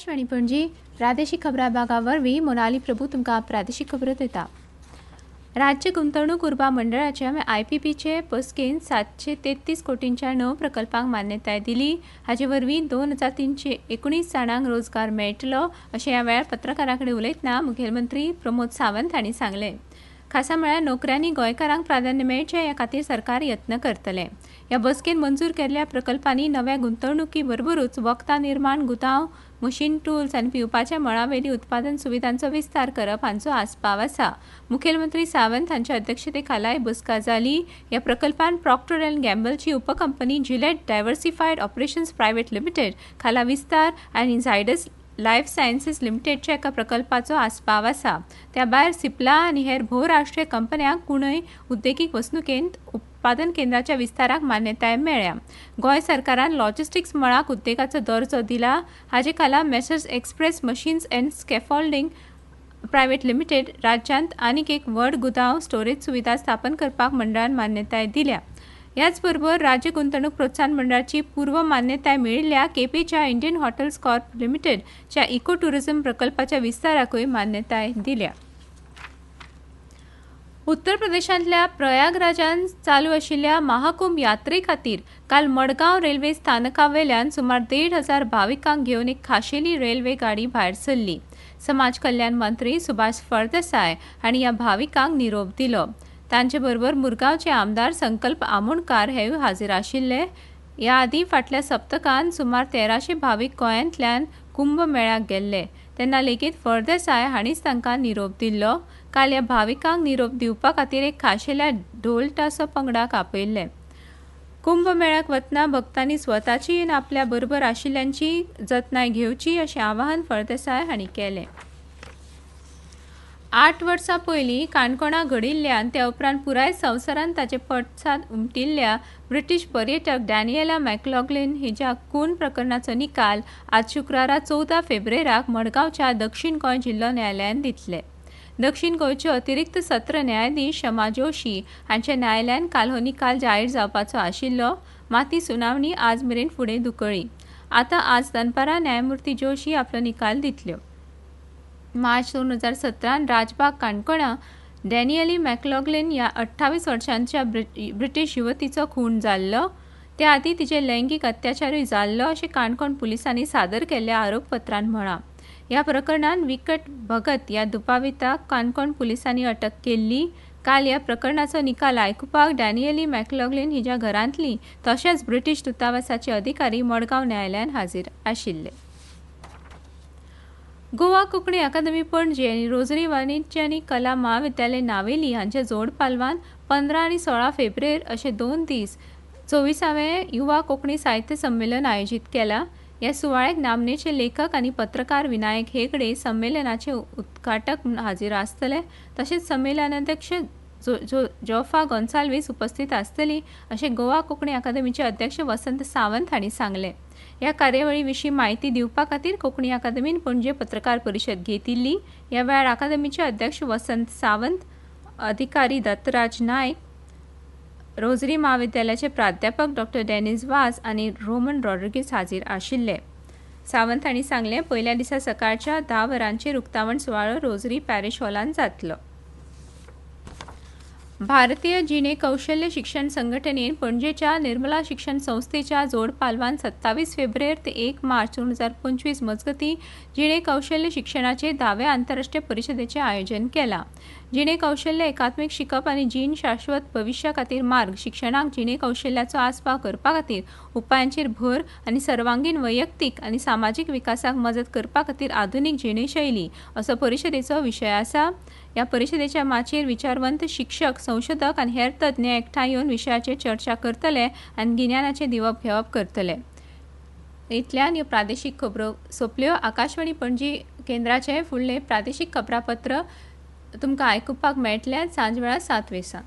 आकाशवाणी पणजी प्रादेशीक खबरां विभागा वरवीं मोनाली प्रभू तुमकां प्रादेशीक खबरो दिता। राज्य गुंतवणूक उर्बा मंडळाच्या IPPचे बसकेन 733 कोटींच्या 9 प्रकल्पांक मान्यताय दिली। हाचे वरवीं 2319 जाणांक रोजगार मेळटलो अशें ह्या वेळार पत्रकारां कडेन उलयतना मुखेलमंत्री प्रमोद सावंत हांणी सांगलें। खासा म्हळ्यार नोकऱ्यांनी गोंयकारांक प्राधान्य मेळचें ह्या खातीर सरकार यत्न करतलें। ह्या बसकेन मंजूर केल्ल्या प्रकल्पांनी नव्या गुंतवणुकी बरोबरूच वखदां निर्माण, गुतांव, मशीन टूल्स आनी पिवपाच्या मळावेली उत्पादन सुविधांचो विस्तार करप हांचो आस्पाव आसा। मुखेलमंत्री सावंत हांच्या अध्यक्षते खाला ही बसका जाली। ह्या प्रकल्पान प्रॉक्टर अँड गॅम्बलची उपकंपनी Gillette diversified operations private limited खाला विस्तार आनी झायडस लायफ सायन्सेस लिमिटेडच्या एका प्रकल्पाचो आस्पाव आसा। त्या भायर सिप्ला आनी हेर भोवराष्ट्रीय कंपन्यांक कुणय उद्देगीक वसणुकेंत उत्पादन केंद्राच्या विस्ताराक मान्यताय मेळ्ळ्या। गोंय सरकारान लॉजिस्टिक्स मळाक उद्देगाचो दर्जो दिला। हाचे खाला Messrs Express Machines and Scaffolding Private Limited राज्यांत आनीक एक व्हड गुदांव स्टोरेज सुविधा स्थापन करपाक मंडळान मान्यताय दिल्या। ह्याच बरोबर राज्य गुंतवणूक प्रोत्साहन मंडळाची पूर्व मान्यताय मेळिल्ल्या केपेच्या इंडियन हॉटेल्स कॉर्प लिमिटेडच्या इको टुरिझम प्रकल्पाच्या विस्ताराकूय मान्यताय दिल्या। उत्तर प्रदेशांतल्या प्रयागराजांत चालू आशिल्ल्या महाकुंभ यात्रे खातीर काल मडगांव रेल्वे स्थानकावेल्यान सुमार 1,500 भाविकांक घेवन एक खाशेली रेल्वे गाडी भायर सरली। समाज कल्याण मंत्री सुभाष फळदेसाय हांणी ह्या भाविकांक निरोप दिलो। तांचे बरोबर मुरगांवचे आमदार संकल्प आमोणकार हेवूय हाजीर आशिल्ले। ह्या आदी फाटल्या सप्तकांत सुमार 1300 भावीक गोंयांतल्यान कुंभ मेळ्याक गेल्ले तेन्ना लेगीत फळदेसाय हांणीच तांकां निरोप दिल्लो। काल ह्या भाविकांक निरोप दिवपा खातीर एक खाशेल्या ढोल तासो पंगडाक आपयल्ले। कुंभ मेळ्याक वतना भक्तांनी स्वताची आनी आपल्या बरोबर आशिल्ल्यांची जतनाय घेवची अशें आवाहन फळदेसाय हांणी केलें। 8 वर्सां पयलीं काणकोणा घडिल्ल्यान त्या उपरांत पुराय संवसारांत ताचे पडसाद उमटिल्ल्या ब्रिटीश पर्यटक डॅनियला मॅकलॉग्लिन हिच्या खून प्रकरणाचो निकाल आज शुक्रारा 14 फेब्रुवाराक मडगांवच्या दक्षिण गोंय जिल्लो न्यायालयान दितले। दक्षिण गोंयच्यो अतिरिक्त सत्र न्यायाधीश शमा जोशी हांच्या न्यायालयान काल हो निकाल जाहीर जावपाचो आशिल्लो, मात ती सुनावणी आज मेरेन फुडें धुकळी। आतां आज दनपारां न्यायमूर्ती जोशी आपलो निकाल दितल्यो। मार्च 2017 राजबाग काणकोणा डॅनियली मॅकलॉग्लिन ह्या 28 वर्सांच्या ब्रिटीश युवतीचो खून जाल्लो। त्या आदी तिचे लैंगीक अत्याचारूय जाल्लो अशें काणकोण पुलिसांनी सादर केल्ल्या आरोपपत्रांत म्हळां। ह्या प्रकरणान विकट भगत ह्या दुपाविताक काणकोण पुलिसांनी अटक केल्ली। काल ह्या प्रकरणाचो निकाल आयकुपाक डॅनियली मॅकलॉग्लिन हिच्या घरांतली तशेंच ब्रिटीश दुतावासाचे अधिकारी मडगांव न्यायालयान हाजीर आशिल्ले। गोवा कोंकणी अकादमी पणजी आनी रोजरी वाणिज्य आनी कला महाविद्यालय नावेली हांच्या जोड पालवान 15 आनी 16 फेब्रुवार अशे 2 दीस 24वें युवा कोंकणी साहित्य संमेलन आयोजीत केला। ह्या सुवाळ्याक नामनेचे लेखक आनी पत्रकार विनायक हेगडे संमेलनाचे उद्घाटक म्हूण हाजीर आसतले, तशेंच संमेलनाध्यक्ष जोफा गोन्साल्वीस उपस्थित आसतली अशें गोवा कोंकणी अकादमीचे अध्यक्ष वसंत सावंत हांणी सांगलें। ह्या कार्यावळी विशीं म्हायती दिवपा खातीर कोंकणी अकादमीन पणजे पत्रकार परिशद घेतिल्ली। ह्या वेळार अकादमीचे अध्यक्ष वसंत सावंत, अधिकारी दत्तराज नायक, रोजरी महाविद्यालयाचे प्राध्यापक डॉ डेनिस वाज आनी रोमन रॉड्रिगीस हाजीर आशिल्ले। सावंत हांणी सांगलें, पयल्या दिसा सकाळच्या 10 वरांचेर उक्तावण सुवाळो रोजरी पॅरिश हॉलांत जातलो। भारतीय जिणे कौशल्य शिक्षण संघटनेन पणजेच्या निर्मला शिक्षण संस्थेच्या जोड पालवान 27 फेब्रुवार ते 1 मार्च 2025 मजगती जिणे कौशल्य शिक्षणाचे 10व्या आंतरराष्ट्रीय परिशदेचे आयोजन केलां। जिणे कौशल्य एकात्मीक शिकप आनी जीण शाश्वत भविश्या खातीर मार्ग शिक्षणाक जिणे कौशल्याचो आस्पाव करपा खातीर उपायांचेर भर आनी सर्वांगीण वैयक्तीक आनी सामाजीक विकासाक मजत करपा खातीर आधुनीक जिणे शैली असो परिशदेचो विशय आसा। ह्या परिशदेच्या माचयेर विचारवंत शिक्षक, संशोधक आनी हेर तज्ञ एकठांय येवन विशयाचेर चर्चा करतले आनी गिन्यानाचें दिवप घेवप करतले। इतल्यान ह्यो प्रादेशीक खबरो सोंपल्यो। आकाशवाणी पणजी केंद्राचे फुडले प्रादेशीक खबरापत्र तुमकां आयकुपाक मेळटलें सांज वेळा 7 वेळा।